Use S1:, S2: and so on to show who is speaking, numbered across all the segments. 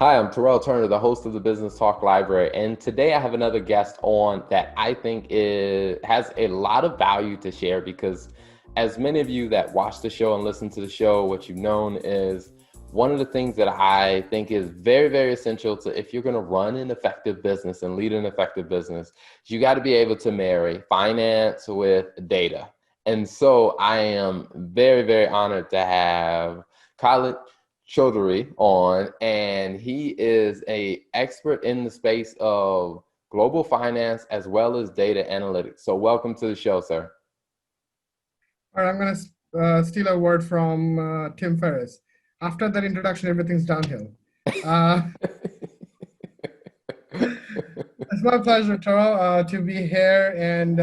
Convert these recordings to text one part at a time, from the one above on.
S1: Hi, I'm Terrell Turner, the host of the Business Talk Library, and today I have another guest on that I think has a lot of value to share because, as many of you that watch the show and listen to the show, what you've known is one of the things that I think is very, very essential to if you're going to run an effective business and lead an effective business, you got to be able to marry finance with data. And so I am very, very honored to have Khaled Chowdhury on, and he is a expert in the space of global finance as well as data analytics. So welcome to the show, sir.
S2: All right, I'm going to steal a word from Tim Ferriss. After that introduction, everything's downhill. Uh, it's my pleasure, Taro, to be here, and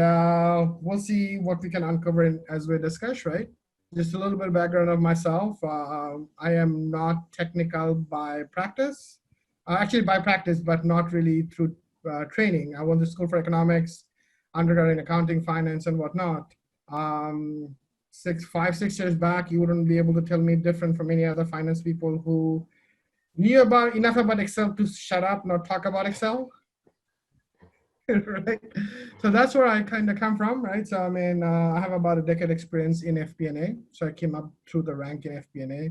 S2: we'll see what we can uncover as we discuss, right? Just a little bit of background of myself. I am not technical by practice, actually by practice, but not really through training. I went to school for economics, undergrad in accounting, finance, and whatnot. Um, 6 years back, you wouldn't be able to tell me different from any other finance people who knew about enough about Excel to shut up, not talk about Excel. Right? So that's where I kind of come from, right? So I mean, I have about a decade experience in FP&A. So I came up through the rank in FP&A.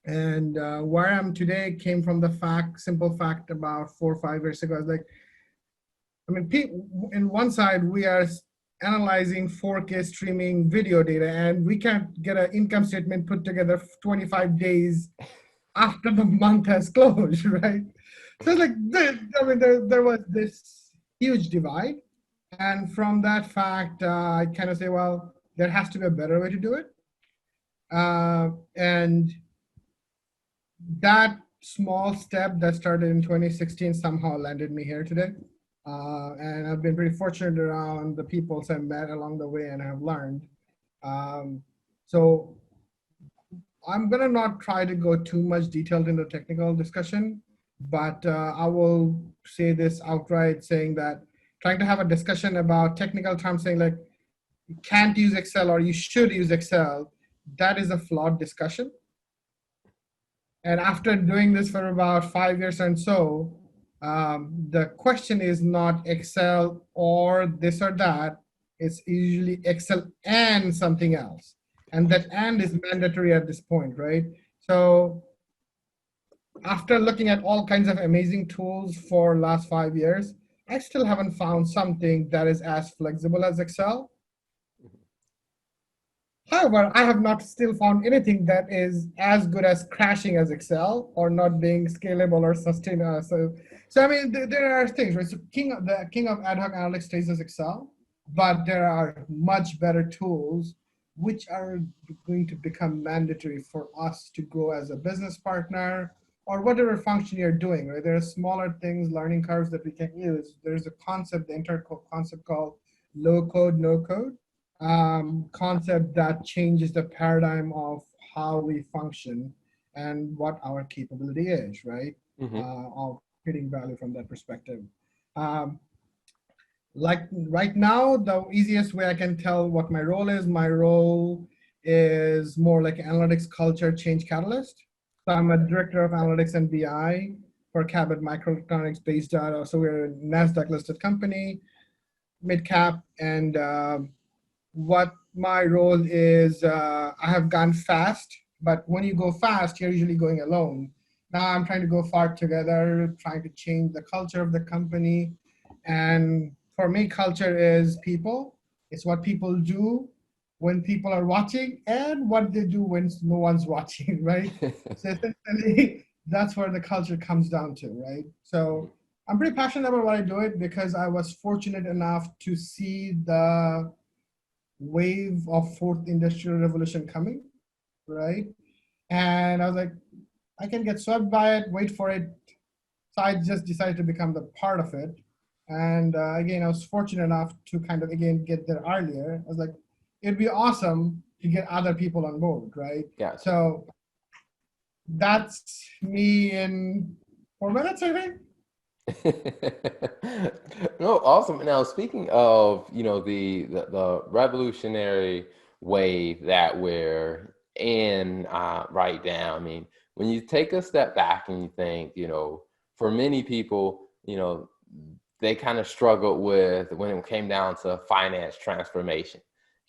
S2: And where I am today came from the simple fact about 4 or 5 years ago. I was like, I mean, in one side, we are analyzing 4K streaming video data, and we can't get an income statement put together 25 days after the month has closed, right? So like, I mean, there was this huge divide. And from that fact, I kind of say, well, there has to be a better way to do it. And that small step that started in 2016 somehow landed me here today. And I've been pretty fortunate around the people I've met along the way and have learned. Um, so I'm gonna not try to go too much detailed into technical discussion, but I will say this outright, saying that trying to have a discussion about technical terms, saying like you can't use Excel or you should use Excel, that is a flawed discussion. And after doing this for about 5 years and so, the question is not Excel or this or that. It's usually Excel and something else. And that and is mandatory at this point, right? So after looking at all kinds of amazing tools for last 5 years, I still haven't found something that is as flexible as Excel. However, I have not still found anything that is as good as crashing as Excel or not being scalable or sustainable. So I mean, there are things, right? So the king of ad hoc analytics stays as Excel, but there are much better tools which are going to become mandatory for us to grow as a business partner or whatever function you're doing, right? There are smaller things, learning curves that we can use. There's a concept, the entire concept called low code, no code concept that changes the paradigm of how we function and what our capability is, right?
S1: Mhm.
S2: Of creating value from that perspective. Um, like right now, the easiest way I can tell what my role is more like analytics culture change catalyst. So I'm a director of analytics and BI for Cabot Microelectronics based out of, so we're a NASDAQ listed company, mid cap, and what my role is, I have gone fast, but when you go fast, you're usually going alone. Now I'm trying to go far together, trying to change the culture of the company. And for me, culture is people. It's what people do when people are watching and what they do when no one's watching, right? So essentially, that's where the culture comes down to, right? So I'm pretty passionate about what I do it because I was fortunate enough to see the wave of fourth industrial revolution coming, right? And I was like, I can get swept by it, wait for it. So I just decided to become the part of it. And again, I was fortunate enough to kind of again get there earlier. I was like, it'd be awesome to get other people on board, right?
S1: Gotcha.
S2: So that's me in 4 minutes, I think.
S1: No, awesome. Now, speaking of, the revolutionary wave that we're in right now, I mean, when you take a step back and you think, for many people, they kind of struggled with when it came down to finance transformation,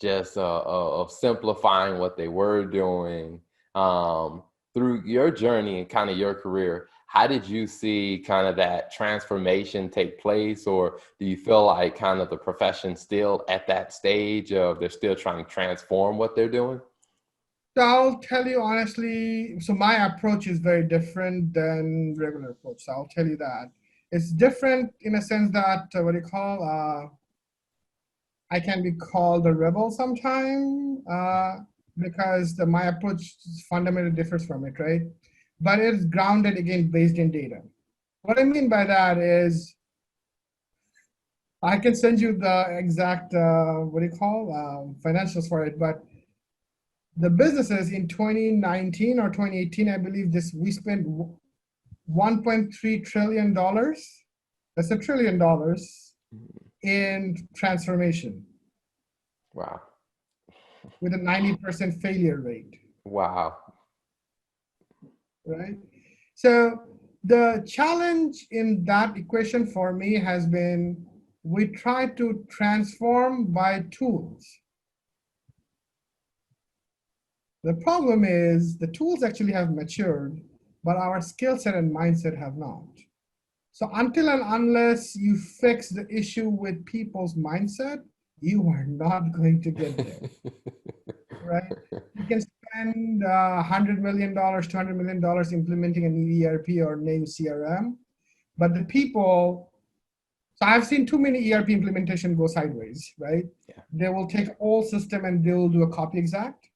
S1: just of simplifying what they were doing. Through your journey and kind of your career, how did you see kind of that transformation take place? Or do you feel like kind of the profession still at that stage of they're still trying to transform what they're doing?
S2: So I'll tell you honestly, so my approach is very different than regular approach. So I'll tell you that. It's different in a sense that, what do you call, I can be called a rebel sometime because my approach fundamentally differs from it, right? But it's grounded again based in data. What I mean by that is I can send you the exact, what do you call, financials for it, but the businesses in 2019 or 2018, I believe we spent $1.3 trillion. That's $1 trillion in transformation.
S1: Wow.
S2: With a 90% failure rate.
S1: Wow.
S2: Right? So the challenge in that equation for me has been we try to transform by tools. The problem is the tools actually have matured, but our skill set and mindset have not. So until and unless you fix the issue with people's mindset, you are not going to get there, right? You can spend $100 million, $200 million implementing a new ERP or name CRM, but the people, so I've seen too many ERP implementation go sideways, right?
S1: Yeah.
S2: They will take old system and they'll do a copy exact.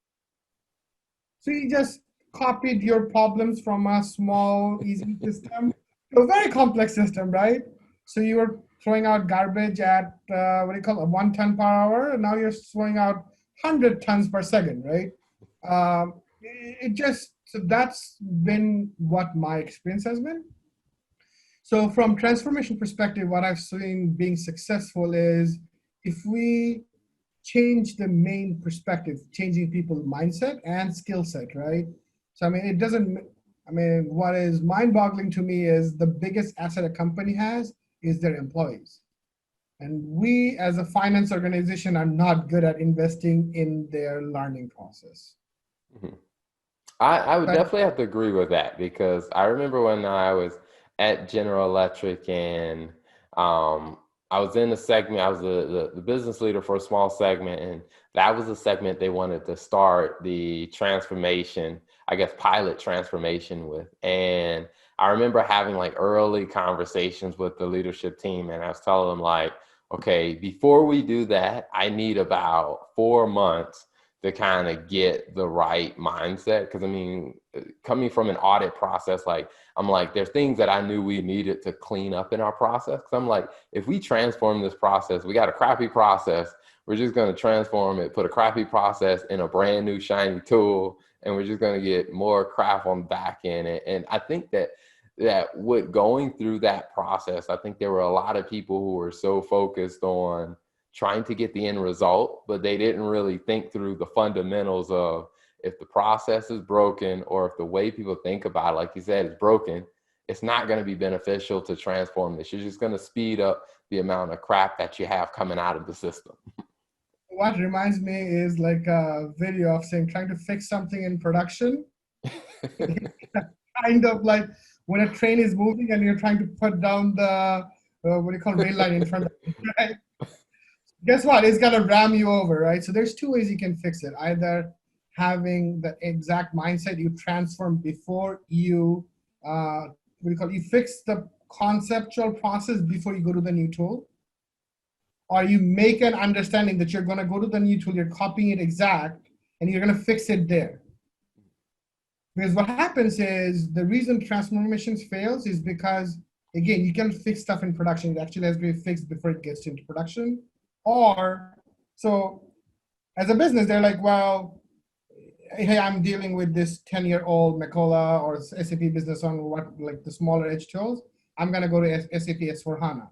S2: So you just copied your problems from a small, easy system to a very complex system, right? So you were throwing out garbage at, what do you call it, 1 ton per hour, and now you're throwing out 100 tons per second, right? So that's been what my experience has been. So from transformation perspective, what I've seen being successful is if we change the main perspective, changing people's mindset and skill set, right? So, what is mind boggling to me is the biggest asset a company has is their employees. And we as a finance organization are not good at investing in their learning process.
S1: Mm-hmm. I would definitely have to agree with that because I remember when I was at General Electric and I was in a segment, I was the business leader for a small segment, and that was a segment they wanted to start the transformation, I guess, pilot transformation with. And I remember having like early conversations with the leadership team, and I was telling them like, okay, before we do that, I need about 4 months to kind of get the right mindset. Because I mean, coming from an audit process, like I'm like, there's things that I knew we needed to clean up in our process. Because I'm like, if we transform this process, we got a crappy process, we're just going to transform it, put a crappy process in a brand new shiny tool, and we're just going to get more crap on the back end. And I think that with going through that process, I think there were a lot of people who were so focused on trying to get the end result, but they didn't really think through the fundamentals of if the process is broken or if the way people think about it, like you said, is broken, it's not going to be beneficial to transform this. You're just going to speed up the amount of crap that you have coming out of the system.
S2: What reminds me is like a video of saying trying to fix something in production. Kind of like when a train is moving and you're trying to put down the, what do you call, rail line in front of it, right? Guess what? It's gonna ram you over, right? So there's two ways you can fix it. Either having the exact mindset you transform before you, what do you call it? You fix the conceptual process before you go to the new tool, or you make an understanding that you're gonna go to the new tool, you're copying it exact, and you're gonna fix it there. Because what happens is the reason transformations fails is because, again, you can fix stuff in production. It actually has to be fixed before it gets into production. Or, so as a business, they're like, well, hey, I'm dealing with this 10-year-old Macola or SAP business on like the smaller edge tools. I'm going to go to SAP S4HANA.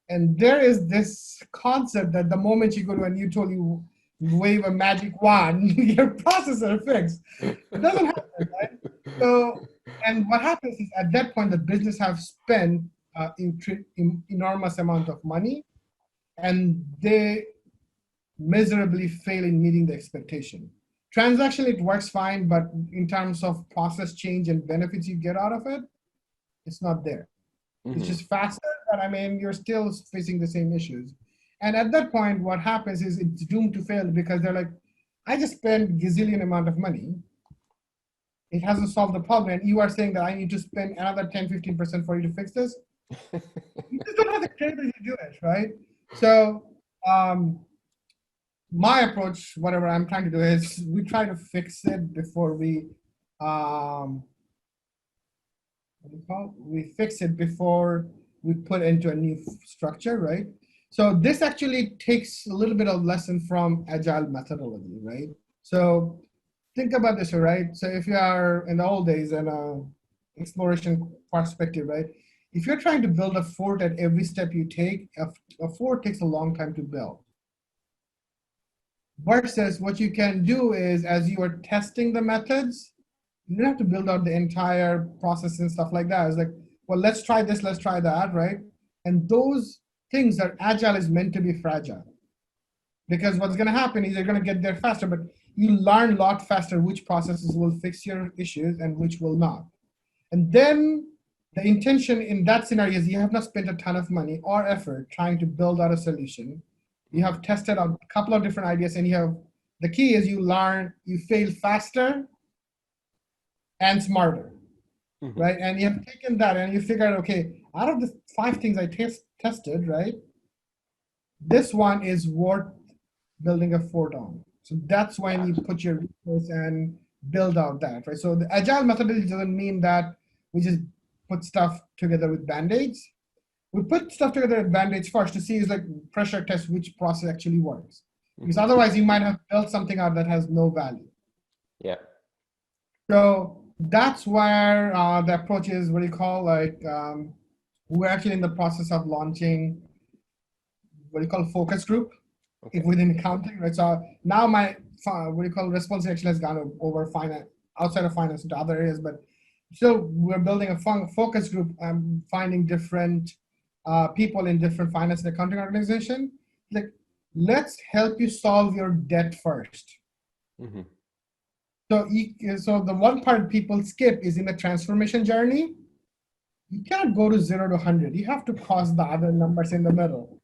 S2: And there is this concept that the moment you go to a new tool, you wave a magic wand, your processes are fixed. It doesn't happen, right? So, and what happens is at that point, the business have spent enormous amount of money, and they miserably fail in meeting the expectation. Transactionally, it works fine, but in terms of process change and benefits you get out of it, it's not there. It's
S1: Hmm.
S2: just faster, but I mean, you're still facing the same issues. And at that point, what happens is it's doomed to fail because they're like, I just spent gazillion amount of money. It hasn't solved the problem. And you are saying that I need to spend another 10, 15% for you to fix this. You just don't have the credibility to do it, right? So um, my approach, whatever I'm trying to do is we try to fix it before um, we fix it before we put into a new structure, right? So this actually takes a little bit of lesson from agile methodology, right? So think about this, right? So if you are in the old days and exploration perspective, right? If you're trying to build a fort at every step you take, a fort takes a long time to build. Versus what you can do is as you are testing the methods, you don't have to build out the entire process and stuff like that. It's like, well, let's try this, let's try that, right? And those things are agile is meant to be fragile. Because what's going to happen is you're going to get there faster, but you learn a lot faster which processes will fix your issues and which will not. And then the intention in that scenario is you have not spent a ton of money or effort trying to build out a solution. You have tested out a couple of different ideas, and you have the key is you learn, you fail faster and smarter,
S1: Hmm.
S2: right? And you have taken that and you figure out, okay, out of the 5 things I tested, right, this one is worth building a fort on. So that's when you
S1: Gotcha.
S2: put your resource and build out that, right? So the agile methodology doesn't mean that we just put stuff together with band-aids. We put stuff together with band-aids first to see is like pressure test which process actually works. Because
S1: Hmm.
S2: otherwise you might have built something out that has no value.
S1: Yeah.
S2: So that's where the approach is what you call like we're actually in the process of launching what you call focus group if
S1: Okay.
S2: within accounting, right? So now my what do you call responsibility actually has gone over finance, outside of finance into other areas, but still we're building a focus group. Finding different people in different finance and accounting organization. Like, let's help you solve your debt first.
S1: Hmm.
S2: So the one part people skip is in the transformation journey. You can't go to 0 to 100. You have to cross the other numbers in the middle,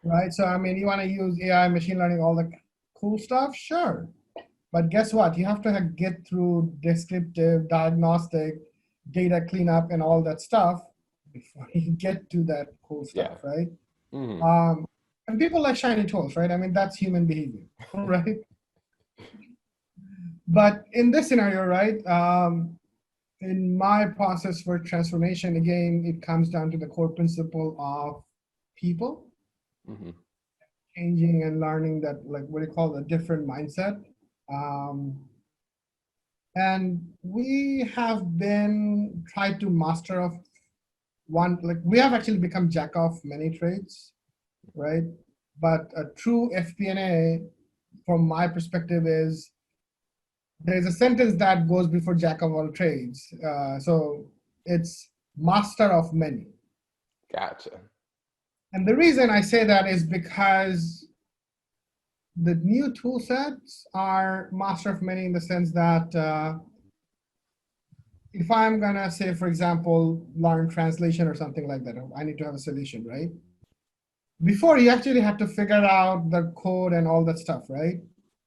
S2: right? So I mean, you want to use AI, machine learning, all the cool stuff, sure. But guess what? You have to get through descriptive, diagnostic, data cleanup, and all that stuff before you get to that cool
S1: Yeah.
S2: stuff, right?
S1: Hmm.
S2: Um, and people like shiny tools, right? I mean, that's human behavior, right? But in this scenario, right? In my process for transformation, again, it comes down to the core principle of people
S1: Hmm.
S2: changing and learning that, like, what do you call a different mindset. Um, and we have been tried to master of one, like, we have actually become jack of many trades, right? But a true FP&A, from my perspective, is there's a sentence that goes before jack of all trades. So it's master of many.
S1: Gotcha.
S2: And the reason I say that is because the new tool sets are master of many in the sense that if I'm gonna say, for example, learn translation or something like that, I need to have a solution, right? Before you actually have to figure out the code and all that stuff, right?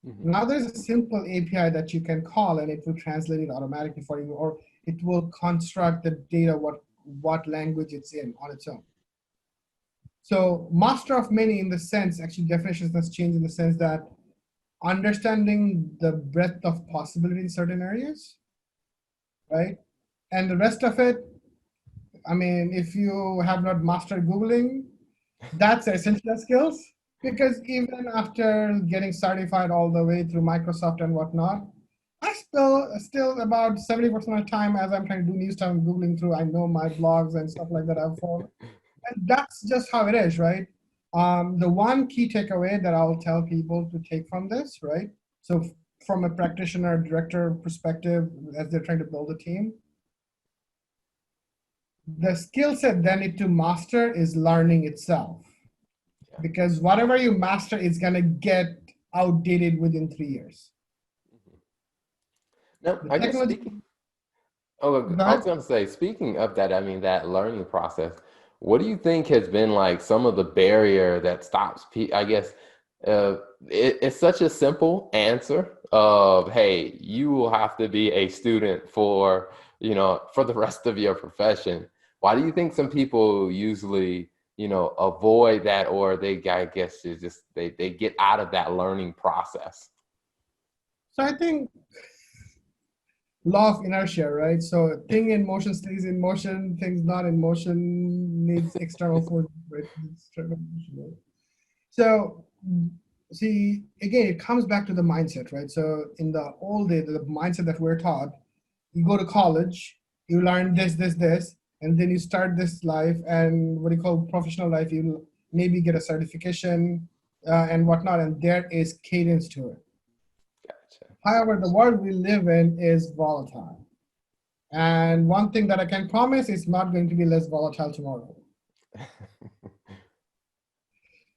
S1: Hmm.
S2: Now there's a simple API that you can call and it will translate it automatically for you, or it will construct the data what language it's in on its own. So master of many in the sense, actually definitions has changed in the sense that understanding the breadth of possibility in certain areas, right? And the rest of it, I mean, if you have not mastered Googling, that's essential skills. Because even after getting certified all the way through Microsoft and whatnot, I still about 70% of the time as I'm trying to do new stuff, I'm Googling through, I know my blogs and stuff like that I've followed. And that's just how it is, right? The one key takeaway that I'll tell people to take from this, right? So from a practitioner, director perspective, as they're trying to build a team, the skill set they need to master is learning itself.
S1: Yeah.
S2: Because whatever you master is going to get outdated within 3 years.
S1: No,
S2: The
S1: I guess
S2: technology,
S1: speaking. Oh,
S2: go
S1: I
S2: ahead.
S1: was going to say, speaking of that, I mean, that learning process, what do you think has been like some of the barrier that stops people? I guess it's such a simple answer of, hey, you will have to be a student for, for the rest of your profession. Why do you think some people usually, avoid that, or I guess, it's just they get out of that learning process?
S2: So I think law of inertia, right? So thing in motion stays in motion, things not in motion needs external force, right? External motion, right? So see, again, it comes back to the mindset, right? So in the old day, the mindset that we're taught, you go to college, you learn this, and then you start this life and what do you call professional life, you maybe get a certification and whatnot, and there is cadence to it.
S1: Gotcha.
S2: However, the world we live in is volatile. And one thing that I can promise is not going to be less volatile tomorrow,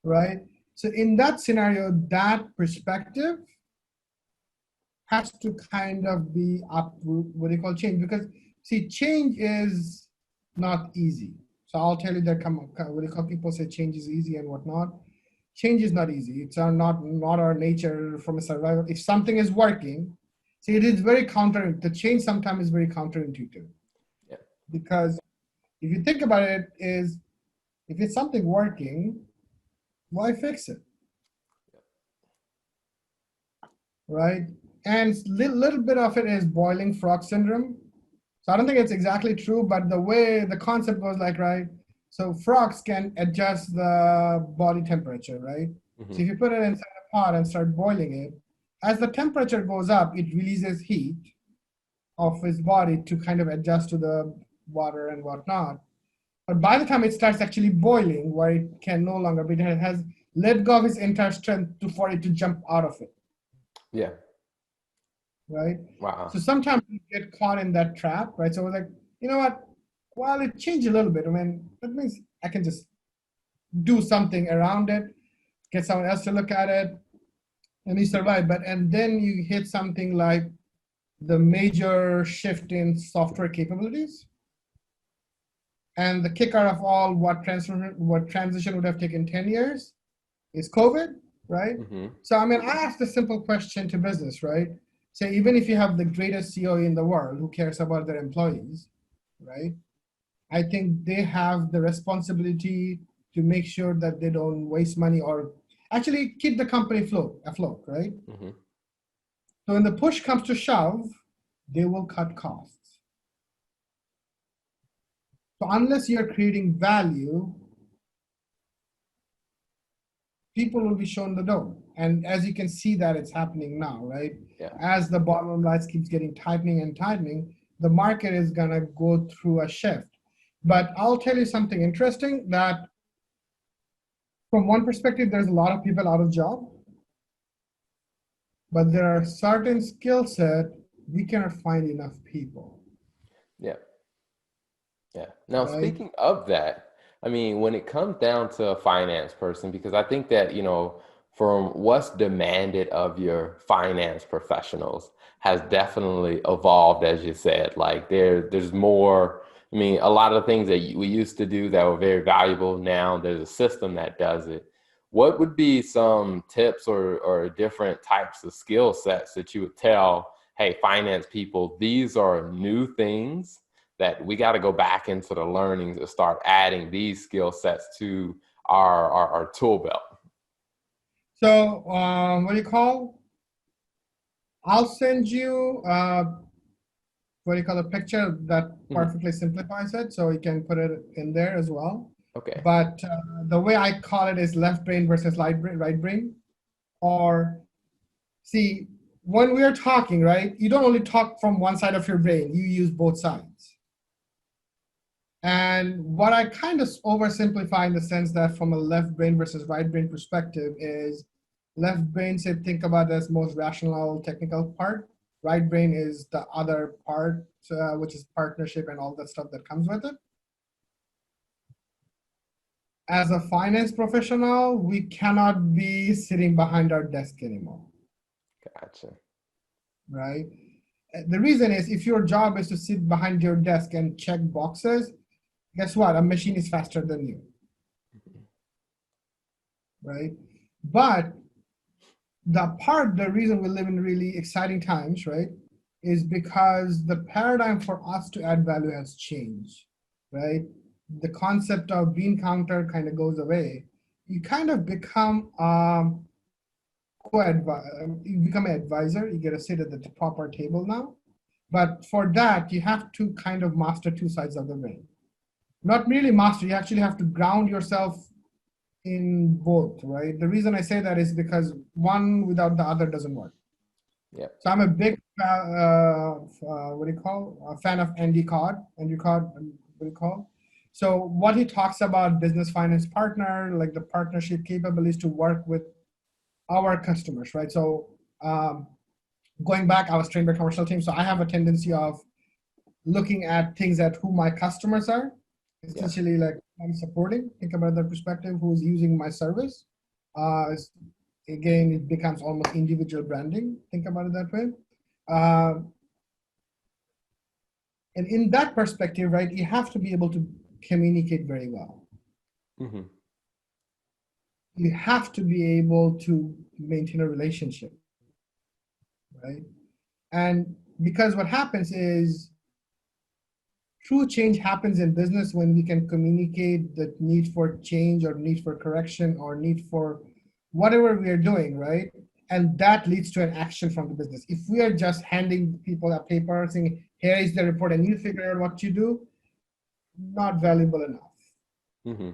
S2: right? So in that scenario, that perspective has to kind of be up, what do you call change? Because see, change is not easy. So I'll tell you that what do you call people say change is easy and whatnot. Change is not easy. It's not our nature from a survival. If something is working, see, it is very counter. The change sometimes is very counterintuitive
S1: Yeah.
S2: because if you think about it, is if it's something working, why fix it, right? And little bit of it is boiling frog syndrome. So I don't think it's exactly true, but the way the concept goes like, right? So frogs can adjust the body temperature, right?
S1: Hmm.
S2: So if you put it inside a pot and start boiling it, as the temperature goes up, it releases heat of his body to kind of adjust to the water and whatnot. But by the time it starts actually boiling, where it can no longer be, it has let go of its entire strength for it to jump out of it,
S1: Yeah.
S2: right?
S1: Wow.
S2: So sometimes you get caught in that trap, right? So we're like, you know what? Well, it changed a little bit. I mean, that means I can just do something around it, get someone else to look at it, and you survive. But and then you hit something like the major shift in software capabilities. And the kicker of all, what transition would have taken 10 years is COVID, right?
S1: Hmm.
S2: So, I mean, I asked a simple question to business, right? Say, even if you have the greatest CEO in the world who cares about their employees, right? I think they have the responsibility to make sure that they don't waste money or actually keep the company afloat, right?
S1: Hmm.
S2: So when the push comes to shove, they will cut costs. So unless you're creating value, people will be shown the door. And as you can see that it's happening now, right?
S1: Yeah.
S2: As the bottom line keeps getting tightening and tightening, the market is gonna go through a shift. But I'll tell you something interesting that from one perspective, there's a lot of people out of job, but there are certain skill set we cannot find enough people,
S1: Yeah. Yeah. Now,
S2: right?
S1: speaking of that, I mean, when it comes down to a finance person, because I think that, from what's demanded of your finance professionals has definitely evolved, as you said. Like there's more, I mean, a lot of things that we used to do that were very valuable. Now there's a system that does it. What would be some tips or different types of skill sets that you would tell, hey, finance people, these are new things that we got to go back into the learnings and start adding these skill sets to our tool belt?
S2: So what do you call? I'll send you what do you call a picture that
S1: Mhm.
S2: perfectly simplifies it, so you can put it in there as well.
S1: Okay.
S2: But the way I call it is left brain versus right brain. Or see, when we are talking, right? You don't only talk from one side of your brain; you use both sides. And what I kind of oversimplify in the sense that from a left brain versus right brain perspective is Left brain said think about it as most rational technical part. Right brain is the other part, which is partnership and all that stuff that comes with it. As a finance professional, we cannot be sitting behind our desk anymore,
S1: Gotcha.
S2: right? The reason is if your job is to sit behind your desk and check boxes, guess what? A machine is faster than you, right? But the reason we live in really exciting times, right, is because the paradigm for us to add value has changed, right? The concept of bean counter kind of goes away. You kind of become you become an advisor. You get a seat at the proper table now. But for that, you have to kind of master two sides of the brain. Not really master, you actually have to ground yourself in both, right? The reason I say that is because one without the other doesn't work.
S1: Yeah.
S2: So I'm a big, what do you call, a fan of Andy Card, what do you call? So what he talks about business finance partner, like the partnership capabilities to work with our customers, right? So going back, I was trained by commercial team, so I have a tendency of looking at things at who my customers are, essentially like I'm supporting, think about that perspective, who's using my service. Again, it becomes almost individual branding, think about it that way. And in that perspective, right, you have to be able to communicate very well.
S1: Mm-hmm.
S2: You have to be able to maintain a relationship, right? And because what happens is true change happens in business when we can communicate the need for change or need for correction or need for whatever we are doing, right? And that leads to an action from the business. If we are just handing people a paper saying, here is the report and you figure out what you do, not valuable enough.
S1: Mm-hmm.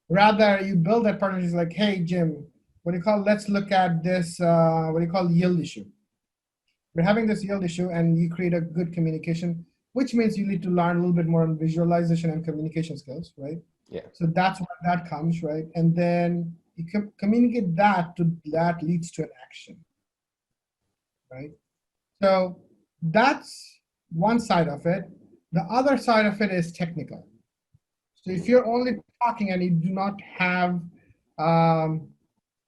S2: Rather, you build that partnership like, hey, Jim, what do you call, let's look at this, what do you call, yield issue. We're having this yield issue and you create a good communication, which means you need to learn a little bit more on visualization and communication skills, right?
S1: Yeah.
S2: So that's where that comes, right? And then you can communicate that leads to an action, right? So that's one side of it. The other side of it is technical. So if you're only talking and you do not have um,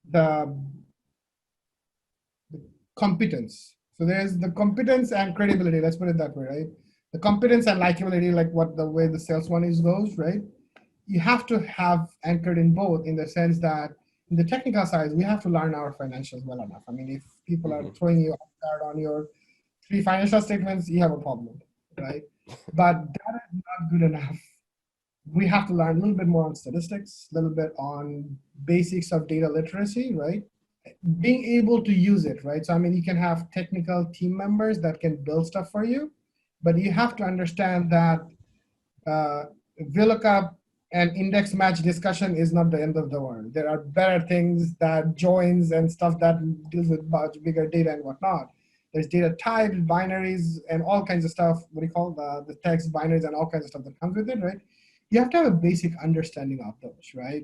S2: the competence. So there's the competence and credibility. Let's put it that way, right? The competence and likability, like what the way the sales one is goes, right? You have to have anchored in both, in the sense that in the technical side, we have to learn our financials well enough. I mean, if people are throwing you off guard on your 3 financial statements, you have a problem, right? But that is not good enough. We have to learn a little bit more on statistics, a little bit on basics of data literacy, right? Being able to use it, right? So, I mean, you can have technical team members that can build stuff for you, but you have to understand that VLOOKUP and index match discussion is not the end of the world. There are better things that joins and stuff that deals with much bigger data and whatnot. There's data types, binaries, and all kinds of stuff. What do you call the text binaries and all kinds of stuff that comes with it, right? You have to have a basic understanding of those, right?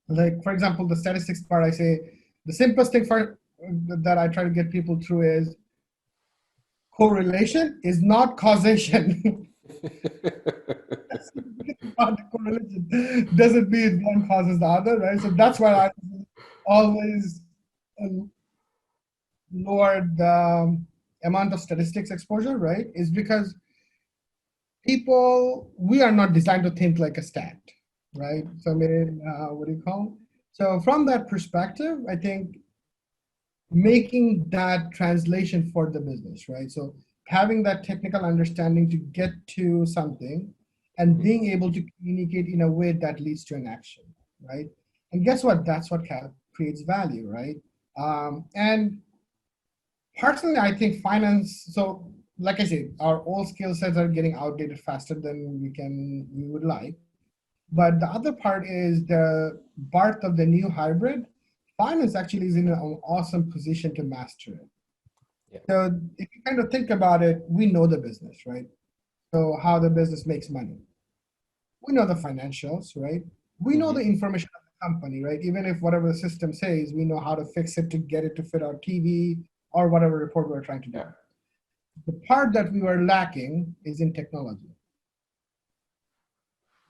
S2: Like for example, the statistics part, I say the simplest thing for that I try to get people through is correlation is not causation. Not correlation doesn't mean one causes the other, right? So that's why I always lower the amount of statistics exposure, right? Is because we are not designed to think like a stat, right? So I mean, what do you call? So from that perspective, I think making that translation for the business, right? So having that technical understanding to get to something and being able to communicate in a way that leads to an action, right? And guess what? That's what creates value, right? And personally, I think finance, so like I said, our old skill sets are getting outdated faster than we would like. But the other part is the birth of the new hybrid. Finance actually is in an awesome position to master it.
S1: Yeah.
S2: So if you kind of think about it, we know the business, right? So how the business makes money. We know the financials, right? We know the information of the company, right? Even if whatever the system says, we know how to fix it to get it to fit our TV or whatever report we're trying to do.
S1: Yeah.
S2: The part that we were lacking is in technology.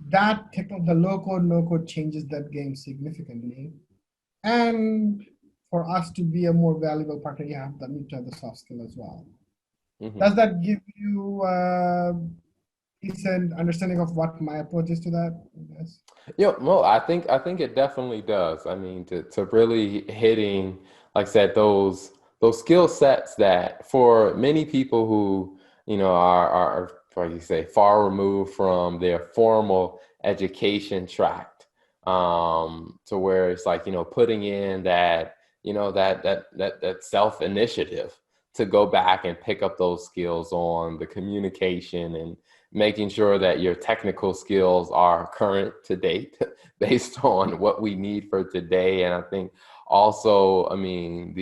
S2: The low code, no code changes that game significantly. And for us to be a more valuable partner, need to have the soft skill as well.
S1: Hmm.
S2: Does that give you a decent understanding of what my approach is to that? Yes.
S1: Well, I think it definitely does. I mean, to really hitting, like I said, those skill sets that for many people who, are like you say, far removed from their formal education tract, to where it's like, putting in that, that self initiative to go back and pick up those skills on the communication and making sure that your technical skills are current to date based on what we need for today. And I think also, I mean,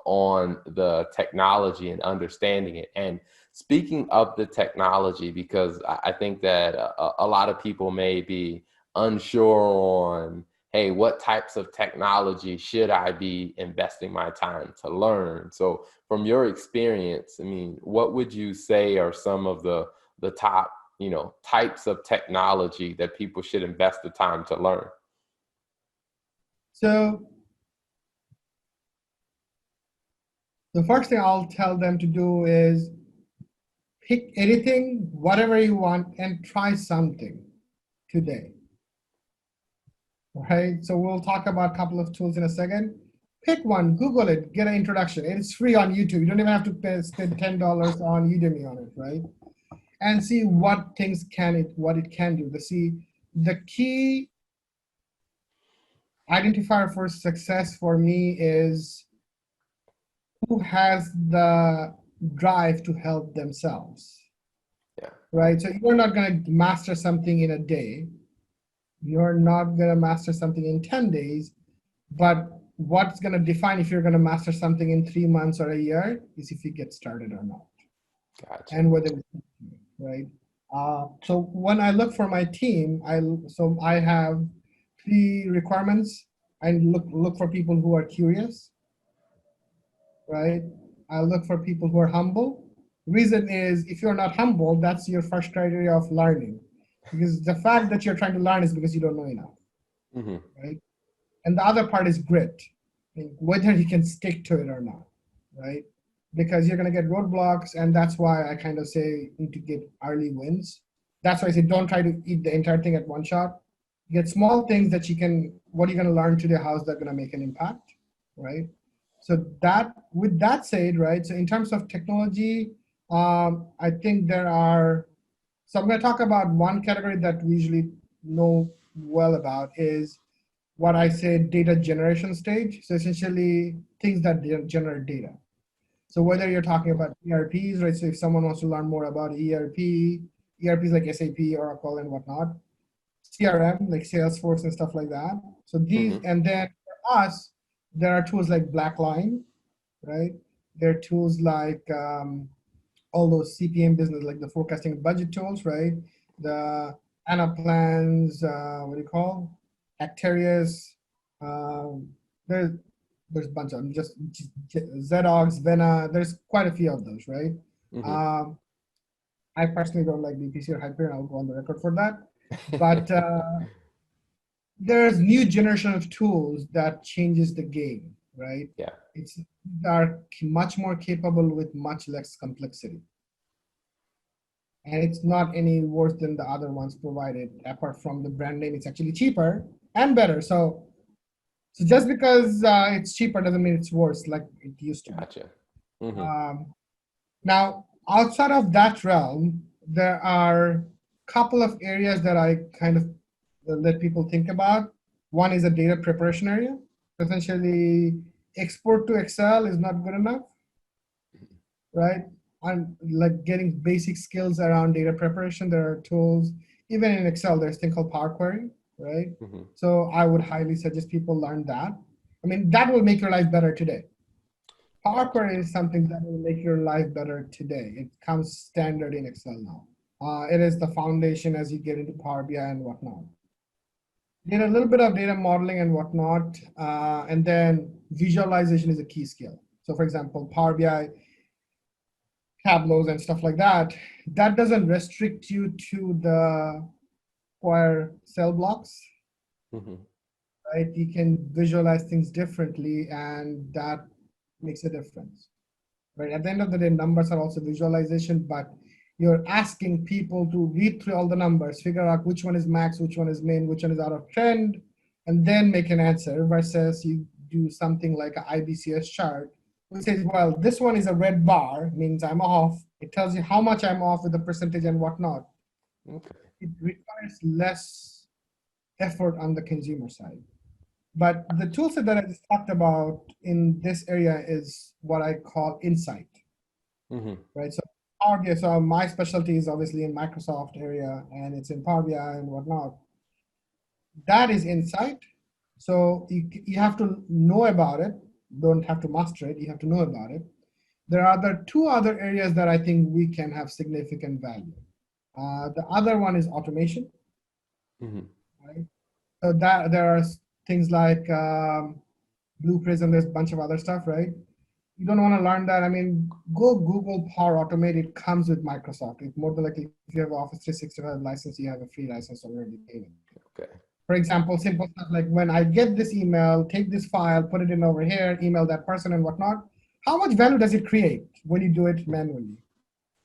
S1: on the technology and understanding it. And speaking of the technology, because I think that a lot of people may be unsure on, hey, what types of technology should I be investing my time to learn? So from your experience, I mean, what would you say are some of the top, types of technology that people should invest the time to learn?
S2: So the first thing I'll tell them to do is pick anything, whatever you want, and try something today. Right? So we'll talk about a couple of tools in a second. Pick one, Google it, get an introduction. It's free on YouTube. You don't even have to spend $10 on Udemy on it, right? And see what it can do. The key identifier for success for me is who has the drive to help themselves.
S1: Yeah.
S2: Right? So you're not going to master something in a day. You're not going to master something in 10 days. But what's going to define if you're going to master something in 3 months or a year is if you get started or not.
S1: Gotcha.
S2: And whether, right? So when I look for my team, I have 3 requirements. I look for people who are curious, right? I look for people who are humble. Reason is, if you're not humble, that's your first criteria of learning, because the fact that you're trying to learn is because you don't know enough,
S1: Hmm.
S2: right? And the other part is grit, whether you can stick to it or not, right? Because you're going to get roadblocks, and that's why I kind of say you need to get early wins. That's why I say don't try to eat the entire thing at one shot. Get small things that what you're going to learn today, how's that going to make an impact, right? So with that said, right, so in terms of technology, I think so I'm going to talk about one category that we usually know well about is what I say data generation stage. So essentially things that generate data. So whether you're talking about ERPs, right? So if someone wants to learn more about ERPs like SAP, Oracle, and whatnot, CRM like Salesforce and stuff like that. So
S1: Hmm.
S2: and then for us, there are tools like Blackline, right? There are tools like all those CPM business, like the forecasting and budget tools, right? The Anaplans, what do you call? Acterius. Um, there's there's a bunch of them, just Zedox, Vena. There's quite a few of those, right?
S1: Hmm.
S2: Um, I personally don't like BPC or Hyperion. I'll go on the record for that. But there's new generation of tools that changes the game, right?
S1: Yeah.
S2: It's are much more capable with much less complexity, and it's not any worse than the other ones provided. Apart from the brand name, it's actually cheaper and better. So just because it's cheaper doesn't mean it's worse like it used to be.
S1: Gotcha. Hmm.
S2: Um, Now, outside of that realm, there are a couple of areas that I kind of let people think about. One is a data preparation area. Essentially, export to Excel is not good enough, right? And like getting basic skills around data preparation, there are tools. Even in Excel, there's a thing called Power Query, right?
S1: Hmm.
S2: So I would highly suggest people learn that. I mean, that will make your life better today. Power
S1: Gotcha.
S2: Query is something that will make your life better today. It comes standard in Excel now. It is the foundation as you get into Power BI and whatnot. Did a little bit of data modeling and whatnot, and then visualization is a key skill. So for example, Power BI, Tableaus and stuff like that, that doesn't restrict you to the square cell blocks,
S1: Hmm.
S2: right? You can visualize things differently, and that makes a difference, right? At the end of the day, numbers are also visualization, but you're asking people to read through all the numbers, figure out which one is max, which one is min, which one is out of trend, and then make an answer versus you do something like an IBCS chart, which says, well, this one is a red bar, means I'm off. It tells you how much I'm off with the percentage and whatnot.
S1: Okay.
S2: It requires less effort on the consumer side. But the toolset that I just talked about in this area is what I call insight,
S1: Hmm.
S2: right? So Power BI, so my specialty is obviously in Microsoft area and it's in Power BI and whatnot. That is insight. So you have to know about it, don't have to master it, you have to know about it. There are the two other areas that I think we can have significant value. The other one is automation,
S1: Hmm.
S2: right? So that there are things like Blue Prism, there's a bunch of other stuff, right? You don't want to learn that. I mean, go Google Power Automate. It comes with Microsoft. It's more than likely if you have Office 365 license, you have a free license already paid.
S1: Okay.
S2: For example, simple stuff like when I get this email, take this file, put it in over here, email that person and whatnot. How much value does it create when you do it manually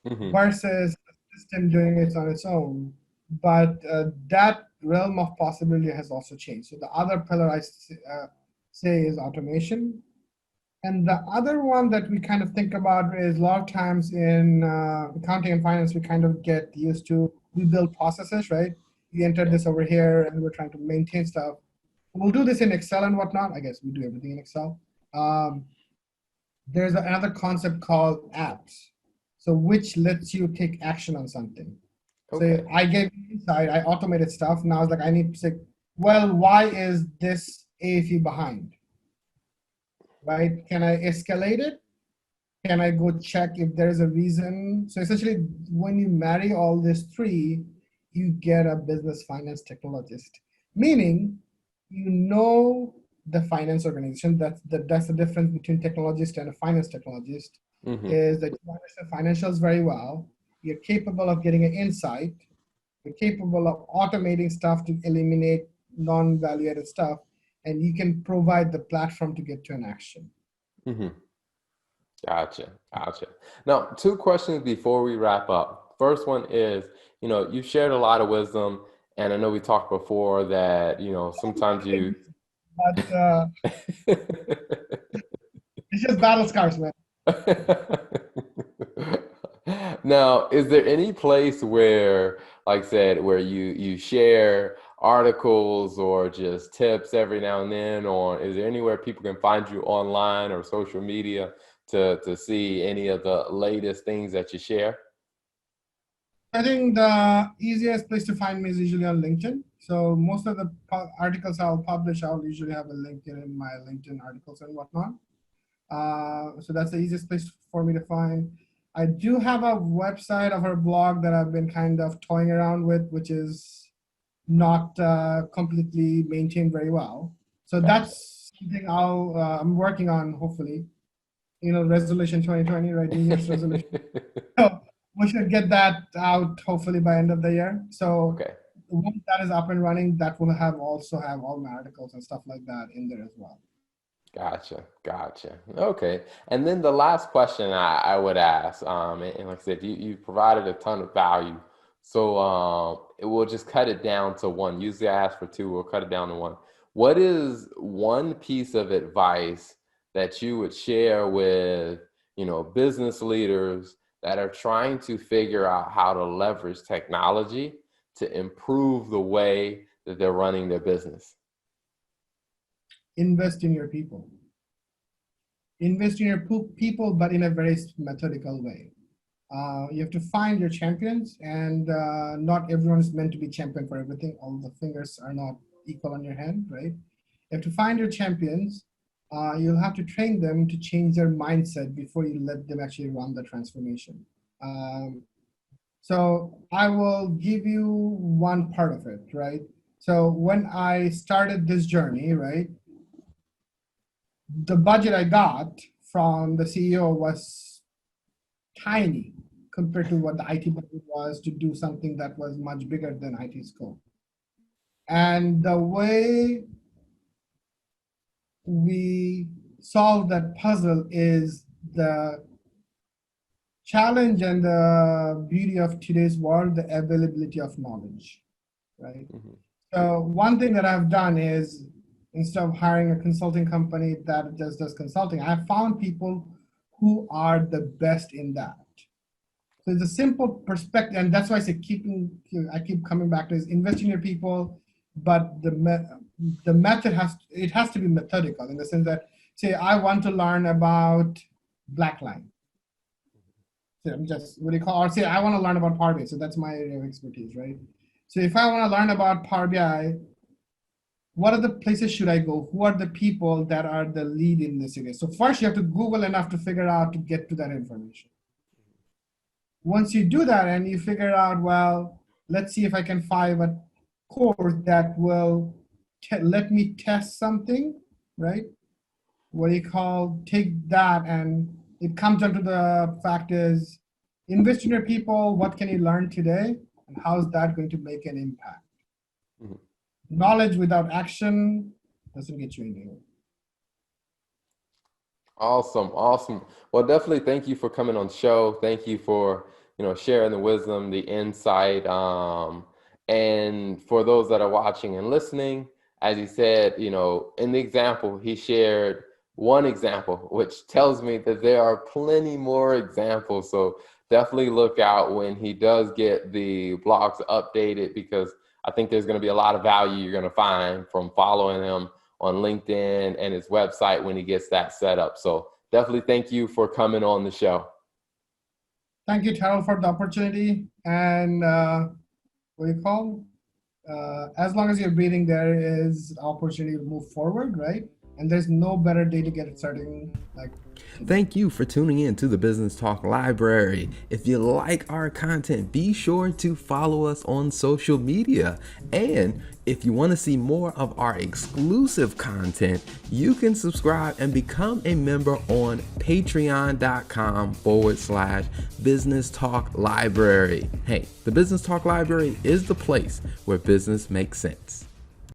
S1: Hmm.
S2: versus the system doing it on its own? But that realm of possibility has also changed. So the other pillar say is automation. And the other one that we kind of think about is a lot of times in accounting and finance, we kind of get used to, we build processes, right? We enter
S1: Yeah.
S2: this over here and we're trying to maintain stuff. We'll do this in Excel and whatnot. I guess we do everything in Excel. Um, there's another concept called apps. So which lets you take action on something. So
S1: Okay.
S2: I gave insight, I automated stuff. Now it's like, I need to say, well, why is this AFE behind, right? Can I escalate it? Can I go check if there is a reason? So essentially, when you marry all these three, you get a business finance technologist, meaning you know the finance organization. That's the difference between technologist and a finance technologist,
S1: Hmm.
S2: is that you understand financials very well. You're capable of getting an insight. You're capable of automating stuff to eliminate non-value-added stuff, and you can provide the platform to get to an action.
S1: Hmm. Gotcha. Gotcha. Now, two questions before we wrap up. First one is, you shared a lot of wisdom, and I know we talked before that, sometimes you.
S2: But it's just battle scars, man.
S1: Now, is there any place where, like I said, where you share articles or just tips every now and then, or is there anywhere people can find you online or social media to see any of the latest things that you share?
S2: I think the easiest place to find me is usually on LinkedIn. So most of the articles I'll publish, I'll usually have a link in my LinkedIn articles and whatnot. So that's the easiest place for me to find. I do have a website of her blog that I've been kind of toying around with, which is not completely maintained very well. So
S1: Gotcha.
S2: that's something I'm working on, hopefully. Resolution 2020, right? New Year's resolution. So we should get that out hopefully by end of the year. So
S1: Okay.
S2: once that is up and running, that will also have all my articles and stuff like that in there as well.
S1: Gotcha, gotcha. Okay. And then the last question I would ask, and like I said, you provided a ton of value. So it will just cut it down to one. Usually I ask for two, we'll cut it down to one. What is one piece of advice that you would share with, business leaders that are trying to figure out how to leverage technology to improve the way that they're running their business?
S2: Invest in your people. Invest in your people, but in a very methodical way. You have to find your champions, and not everyone is meant to be champion for everything. All the fingers are not equal on your hand, right? You have to find your champions. You'll have to train them to change their mindset before you let them actually run the transformation. Um, so I will give you one part of it, right? So when I started this journey, right, the budget I got from the CEO was tiny compared to what the IT budget was to do something that was much bigger than IT scope. And the way we solve that puzzle is the challenge and the beauty of today's world, the availability of knowledge, right?
S1: Mhm.
S2: So one thing that I've done is instead of hiring a consulting company that just does consulting, I've found people who are the best in that. So it's a simple perspective, and that's why I keep coming back to is invest in your people, but the method has to be methodical in the sense that say I want to learn about blackline. So I'm just what do you call or say I want to learn about Power BI. So that's my area of expertise, right? So if I want to learn about Power BI, what are the places should I go? Who are the people that are the lead in this area? So first you have to Google enough to figure out to get to that information. Once you do that and you figure out, well, let's see if I can find a course that will let me test something, right? What do you call, take that and it comes down to the fact is invest in your people, what can you learn today? And how is that going to make an impact?
S1: Mhm.
S2: Knowledge without action doesn't get you anywhere.
S1: Awesome, awesome. Well, definitely thank you for coming on the show. Thank you for, sharing the wisdom, the insight. And for those that are watching and listening, as he said, in the example, he shared one example, which tells me that there are plenty more examples. So definitely look out when he does get the blogs updated, because I think there's going to be a lot of value you're going to find from following him on LinkedIn and his website when he gets that set up. So definitely thank you for coming on the show.
S2: Thank you, Terrell, for the opportunity. And what do you call? As long as you're breathing, there is opportunity to move forward, right? And there's no better day to get it starting like
S3: Thank you for tuning in to the Business Talk Library. If you like our content, be sure to follow us on social media. And if you want to see more of our exclusive content, you can subscribe and become a member on patreon.com/Business Talk Library. Hey, the Business Talk Library is the place where business makes sense.